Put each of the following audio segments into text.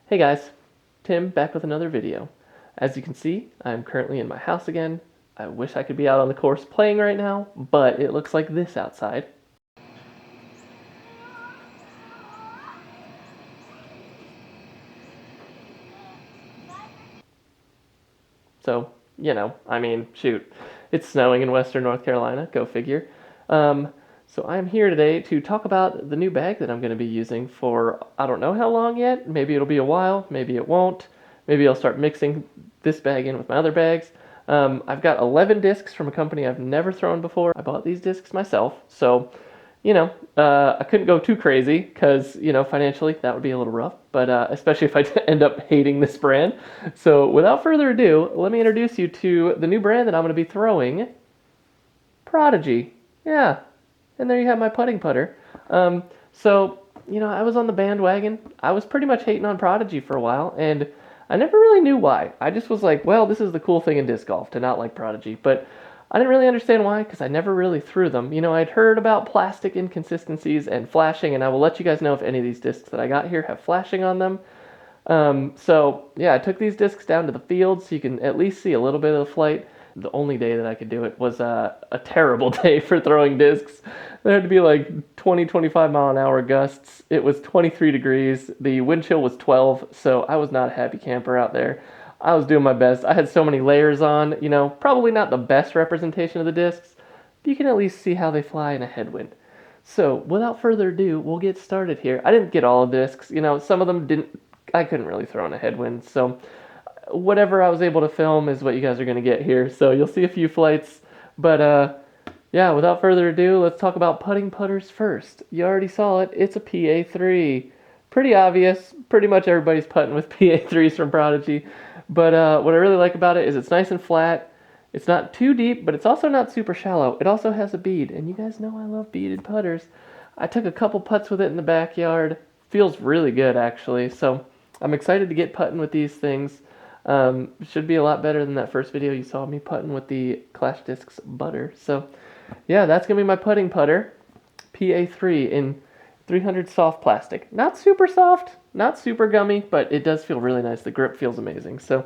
Hey guys, Tim back with another video. As you can see, I'm currently in my house again. I wish I could be out on the course playing right now, but it looks like this outside. So, shoot. It's snowing in western North Carolina, go figure. So I'm here today to talk about the new bag that I'm going to be using for I don't know how long yet. Maybe it'll be a while, maybe it won't. Maybe I'll start mixing this bag in with my other bags. I've got 11 discs from a company I've never thrown before. I bought these discs myself, so I couldn't go too crazy because, financially that would be a little rough, but especially if I end up hating this brand. So without further ado, let me introduce you to the new brand that I'm going to be throwing, Prodigy. Yeah, and there you have my putting putter. I was on the bandwagon. I was pretty much hating on Prodigy for a while, and I never really knew why. I just was like, well, this is the cool thing in disc golf to not like Prodigy, but I didn't really understand why because I never really threw them. I'd heard about plastic inconsistencies and flashing, and I will let you guys know if any of these discs that I got here have flashing on them. I took these discs down to the field so you can at least see a little bit of the flight. The only day that I could do it was a terrible day for throwing discs. There had to be like 20, 25 mile an hour gusts. It was 23 degrees. The wind chill was 12, so I was not a happy camper out there. I was doing my best. I had so many layers on, probably not the best representation of the discs, but you can at least see how they fly in a headwind. So, without further ado, we'll get started here. I didn't get all of the discs. Some of them didn't, I couldn't really throw in a headwind, so whatever I was able to film is what you guys are going to get here. So you'll see a few flights. But without further ado, let's talk about putting putters first. You already saw it. It's a PA3. Pretty obvious. Pretty much everybody's putting with PA3s from Prodigy. But what I really like about it is it's nice and flat. It's not too deep, but it's also not super shallow. It also has a bead, and you guys know I love beaded putters. I took a couple putts with it in the backyard. Feels really good, actually. So I'm excited to get putting with these things. Should be a lot better than that first video you saw me putting with the Clash Discs butter. So, yeah, that's going to be my putting putter. PA3 in 300 soft plastic. Not super soft, not super gummy, but it does feel really nice. The grip feels amazing. So,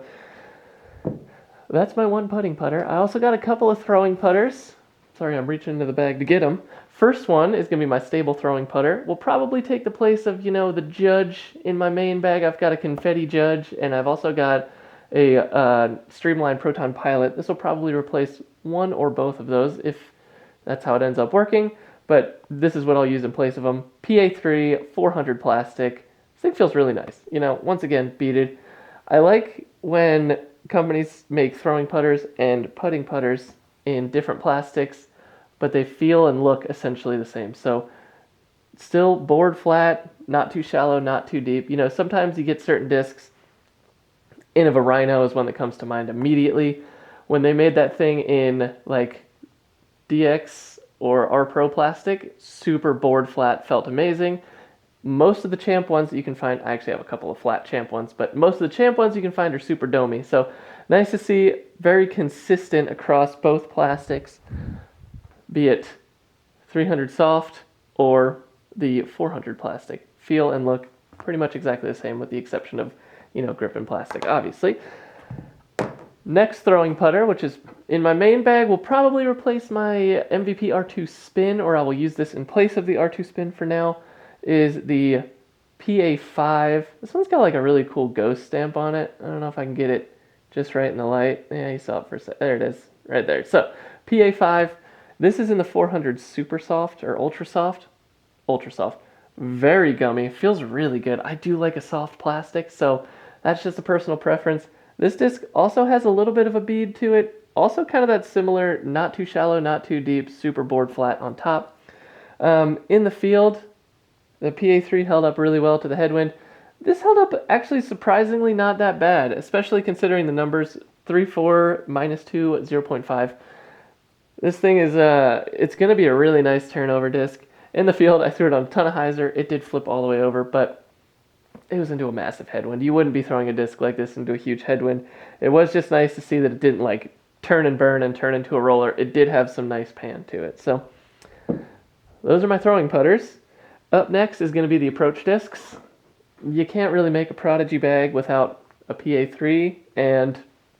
that's my one putting putter. I also got a couple of throwing putters. Sorry, I'm reaching into the bag to get them. First one is going to be my stable throwing putter. Will probably take the place of, the Judge in my main bag. I've got a confetti Judge, and I've also got a Streamline Proton Pilot. This will probably replace one or both of those if that's how it ends up working, but this is what I'll use in place of them. PA3, 400 plastic. This thing feels really nice. Once again, beaded. I like when companies make throwing putters and putting putters in different plastics, but they feel and look essentially the same. So still board flat, not too shallow, not too deep. Sometimes you get certain discs. In of a Rhino is one that comes to mind immediately. When they made that thing in like DX or R Pro plastic, super board flat, felt amazing. Most of the Champ ones that you can find, I actually have a couple of flat Champ ones, but most of the Champ ones you can find are super domey. So nice to see, very consistent across both plastics, be it 300 soft or the 400 plastic. Feel and look pretty much exactly the same with the exception of grip and plastic, obviously. Next throwing putter, which is in my main bag, will probably replace my MVP R2 Spin, or I will use this in place of the R2 Spin for now, is the PA5. This one's got like a really cool ghost stamp on it. I don't know if I can get it just right in the light. Yeah, you saw it for a sec. There it is, right there. So, PA5. This is in the 400 Super Soft, or Ultra Soft. Ultra Soft. Very gummy. Feels really good. I do like a soft plastic, so that's just a personal preference. This disc also has a little bit of a bead to it. Also kind of that similar, not too shallow, not too deep, super board flat on top. In the field, the PA3 held up really well to the headwind. This held up actually surprisingly not that bad, especially considering the numbers 3.4, -2, 0.5. This thing is, it's going to be a really nice turnover disc. In the field, I threw it on a ton of hyzer. It did flip all the way over, but it was into a massive headwind. You wouldn't be throwing a disc like this into a huge headwind. It was just nice to see that it didn't like turn and burn and turn into a roller. It did have some nice pan to it. So those are my throwing putters. Up next is going to be the approach discs. you can't really make a Prodigy bag without a PA3 and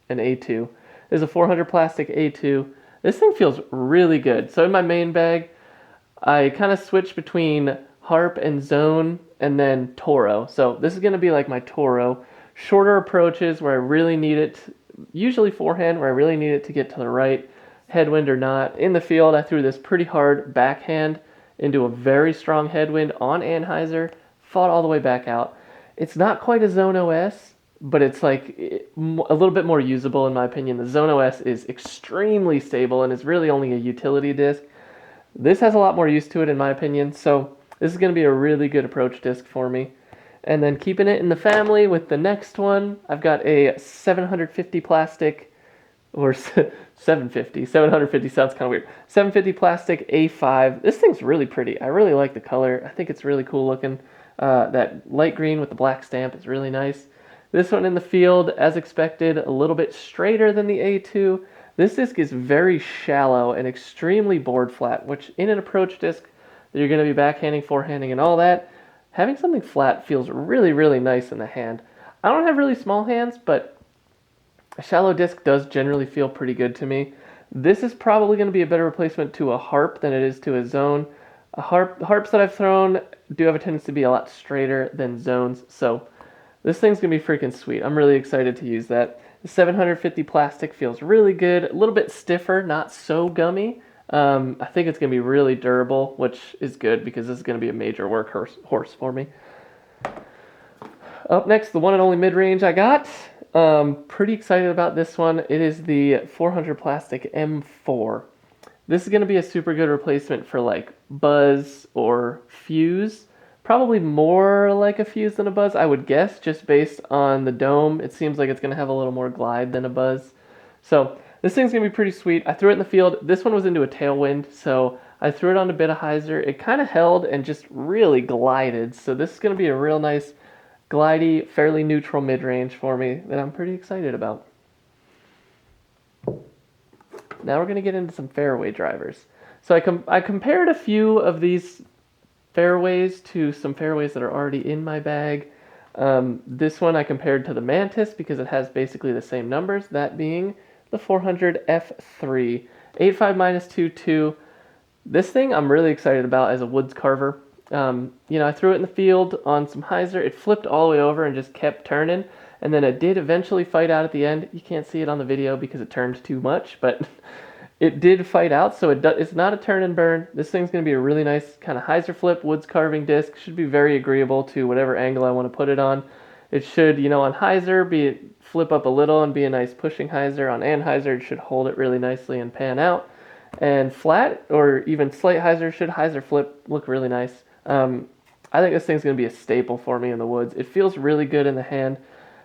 an A2. There's a 400 plastic A2. This thing feels really good. So in my main bag, I kind of switch between Harp and Zone and then Toro. So this is going to be like my Toro. Shorter approaches where I really need it, usually forehand where I really need it to get to the right, headwind or not. In the field, I threw this pretty hard backhand into a very strong headwind on Anheuser, fought all the way back out. It's not quite a Zone OS, but it's like a little bit more usable in my opinion. The Zone OS is extremely stable and is really only a utility disc. This has a lot more use to it in my opinion, so this is going to be a really good approach disc for me. And then keeping it in the family with the next one, I've got a 750 plastic, or 750. 750 sounds kind of weird. 750 plastic A5. This thing's really pretty. I really like the color. I think it's really cool looking. That light green with the black stamp is really nice. This one in the field, as expected, a little bit straighter than the A2. This disc is very shallow and extremely board flat, which in an approach disc that you're going to be backhanding, forehanding, and all that, having something flat feels really, really nice in the hand. I don't have really small hands, but a shallow disc does generally feel pretty good to me. This is probably going to be a better replacement to a harp than it is to a zone. Harps that I've thrown do have a tendency to be a lot straighter than zones, so this thing's going to be freaking sweet. I'm really excited to use that. The 750 plastic feels really good, a little bit stiffer, not so gummy. I think it's going to be really durable, which is good because this is going to be a major workhorse for me. Up next, the one and only mid-range I got. Pretty excited about this one. It is the 400 plastic M4. This is going to be a super good replacement for like Buzz or Fuse. Probably more like a Fuse than a Buzz, I would guess, just based on the dome. It seems like it's going to have a little more glide than a Buzz. So this thing's going to be pretty sweet. I threw it in the field. This one was into a tailwind, so I threw it on a bit of hyzer. It kind of held and just really glided. So this is going to be a real nice, glidey, fairly neutral mid-range for me that I'm pretty excited about. Now we're going to get into some fairway drivers. So I compared a few of these fairways to some fairways that are already in my bag. This one I compared to the Mantis because it has basically the same numbers, that being the 400 F3. 8.5 minus 2.2. This thing I'm really excited about as a woods carver. I threw it in the field on some hyzer. It flipped all the way over and just kept turning. And then it did eventually fight out at the end. You can't see it on the video because it turned too much, but it did fight out, so it's not a turn and burn. This thing's going to be a really nice kind of hyzer flip, woods carving disc. Should be very agreeable to whatever angle I want to put it on. It should, on hyzer, flip up a little and be a nice pushing hyzer. On anhyzer, it should hold it really nicely and pan out. And flat or even slight hyzer should hyzer flip look really nice. I think this thing's going to be a staple for me in the woods. It feels really good in the hand.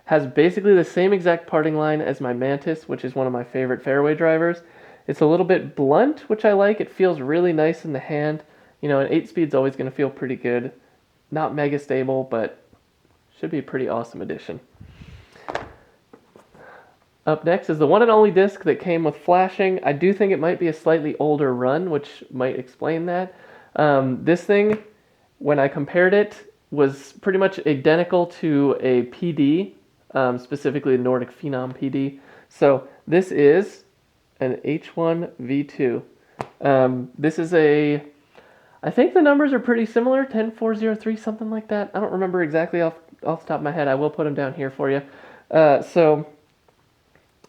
Has basically the same exact parting line as my Mantis, which is one of my favorite fairway drivers. It's a little bit blunt, which I like. It feels really nice in the hand. An 8-speed's always going to feel pretty good. Not mega stable, but should be a pretty awesome addition. Up next is the one and only disc that came with flashing. I do think it might be a slightly older run, which might explain that. This thing, when I compared it, was pretty much identical to a PD, specifically a Nordic Phenom PD. So this is an H1 V2. This is I think the numbers are pretty similar, 10403, something like that. I don't remember exactly off the top of my head. I will put them down here for you. So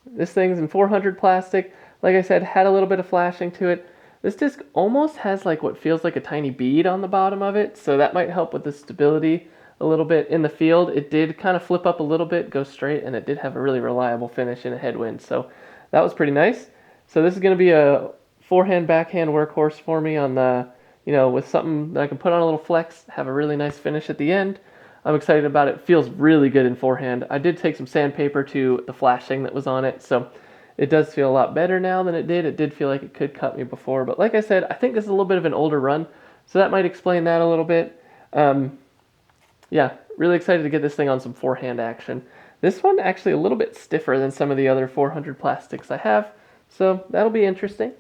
this thing's in 400 plastic. Like I said, had a little bit of flashing to it. This disc almost has like what feels like a tiny bead on the bottom of it, so that might help with the stability a little bit. In the field, it did kind of flip up a little bit, go straight, and it did have a really reliable finish in a headwind, so that was pretty nice. So this is going to be a forehand, backhand workhorse for me on the, with something that I can put on a little flex, have a really nice finish at the end. I'm excited about it. Feels really good in forehand. I did take some sandpaper to the flashing that was on it, so it does feel a lot better now than it did. It did feel like it could cut me before, but like I said, I think this is a little bit of an older run, so that might explain that a little bit. Yeah, really excited to get this thing on some forehand action. This one actually a little bit stiffer than some of the other 400 plastics I have, so that'll be interesting.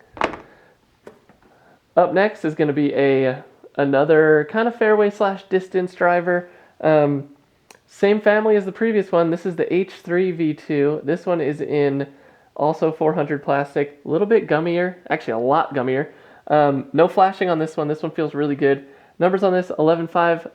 Up next is going to be another kind of fairway / distance driver. Same family as the previous one. This is the H3 V2. This one is in also 400 plastic, a little bit gummier, actually a lot gummier. No flashing on this one. This one feels really good. Numbers on this 11.5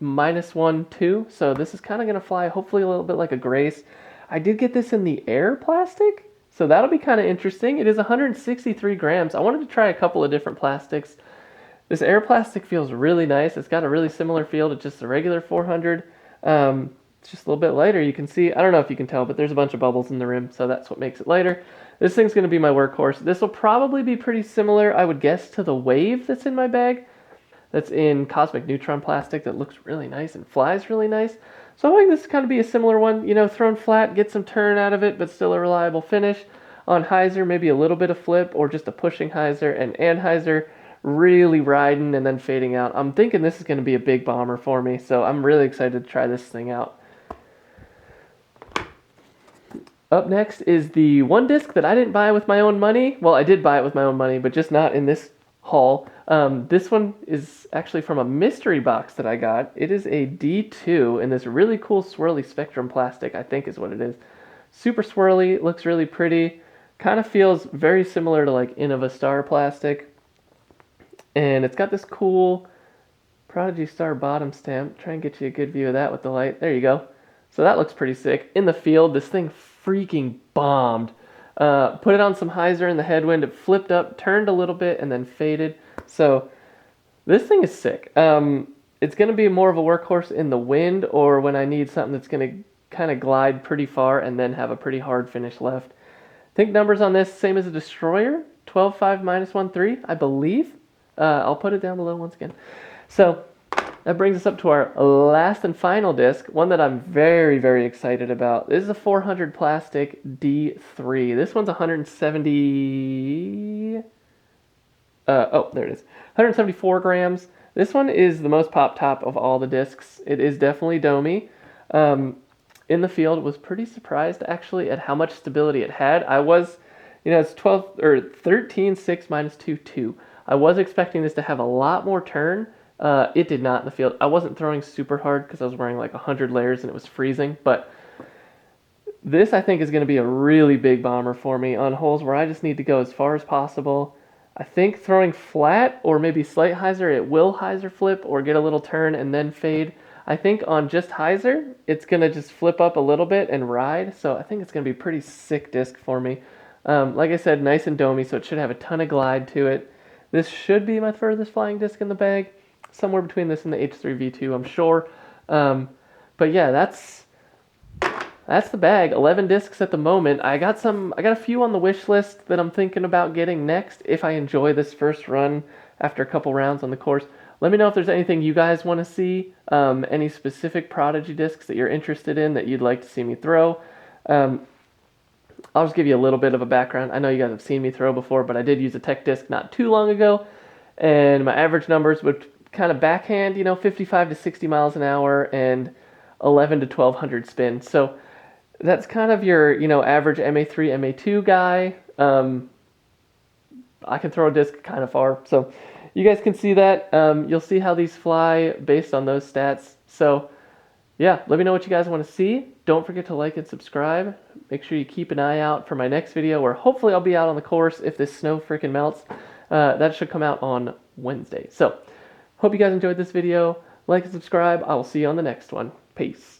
-1 2. So this is kind of going to fly hopefully a little bit like a Grace. I did get this in the air plastic, so that'll be kind of interesting. It is 163 grams. I wanted to try a couple of different plastics. This air plastic feels really nice. It's got a really similar feel to just the regular 400. It's just a little bit lighter. You can see, I don't know if you can tell, but there's a bunch of bubbles in the rim, so that's what makes it lighter. This thing's going to be my workhorse. This will probably be pretty similar, I would guess, to the Wave that's in my bag. That's in Cosmic Neutron plastic that looks really nice and flies really nice. So I think this is kind of be a similar one. You know, thrown flat, get some turn out of it, but still a reliable finish. On hyzer, maybe a little bit of flip or just a pushing hyzer, and anhyzer really riding and then fading out. I'm thinking this is going to be a big bomber for me, so I'm really excited to try this thing out. Up next is the one disc that I didn't buy with my own money. Well, I did buy it with my own money, but just not in this haul. This one is actually from a mystery box that I got. It is a D2 in this really cool swirly Spectrum plastic, I think is what it is. Super swirly, looks really pretty. Kind of feels very similar to like Innova Star plastic. And it's got this cool Prodigy Star bottom stamp. Try and get you a good view of that with the light. There you go. So that looks pretty sick. In the field, this thing freaking bombed. Put it on some hyzer in the headwind. It flipped up, turned a little bit, and then faded. So this thing is sick. It's going to be more of a workhorse in the wind or when I need something that's going to kind of glide pretty far and then have a pretty hard finish left. I think numbers on this, same as a Destroyer. 12.5 -1 3, I believe. I'll put it down below once again. So that brings us up to our last and final disc, one that I'm very, very excited about. This is a 400 plastic D3. This one's 170... there it is. 174 grams. This one is the most pop top of all the discs. It is definitely domey. In the field, was pretty surprised actually at how much stability it had. I was, it's 13.6 -2 2. I was expecting this to have a lot more turn. It did not in the field. I wasn't throwing super hard because I was wearing like 100 layers and it was freezing, but this I think is going to be a really big bomber for me on holes where I just need to go as far as possible. I think throwing flat or maybe slight hyzer, it will hyzer flip or get a little turn and then fade. I think on just hyzer, it's going to just flip up a little bit and ride, so I think it's going to be a pretty sick disc for me. Like I said, nice and domey, so it should have a ton of glide to it. This should be my furthest flying disc in the bag. Somewhere between this and the H3 V2, I'm sure. But yeah, that's the bag. 11 discs at the moment. I got a few on the wish list that I'm thinking about getting next if I enjoy this first run after a couple rounds on the course. Let me know if there's anything you guys want to see, any specific Prodigy discs that you're interested in that you'd like to see me throw. I'll just give you a little bit of a background. I know you guys have seen me throw before, but I did use a tech disc not too long ago, and my average numbers would kind of backhand, 55 to 60 miles an hour and 11 to 1200 spin. So that's kind of your, average MA3, MA2 guy. I can throw a disc kind of far. So you guys can see that. You'll see how these fly based on those stats. So yeah, let me know what you guys want to see. Don't forget to like and subscribe. Make sure you keep an eye out for my next video where hopefully I'll be out on the course if this snow freaking melts. That should come out on Wednesday. So hope you guys enjoyed this video. Like and subscribe. I will see you on the next one. Peace.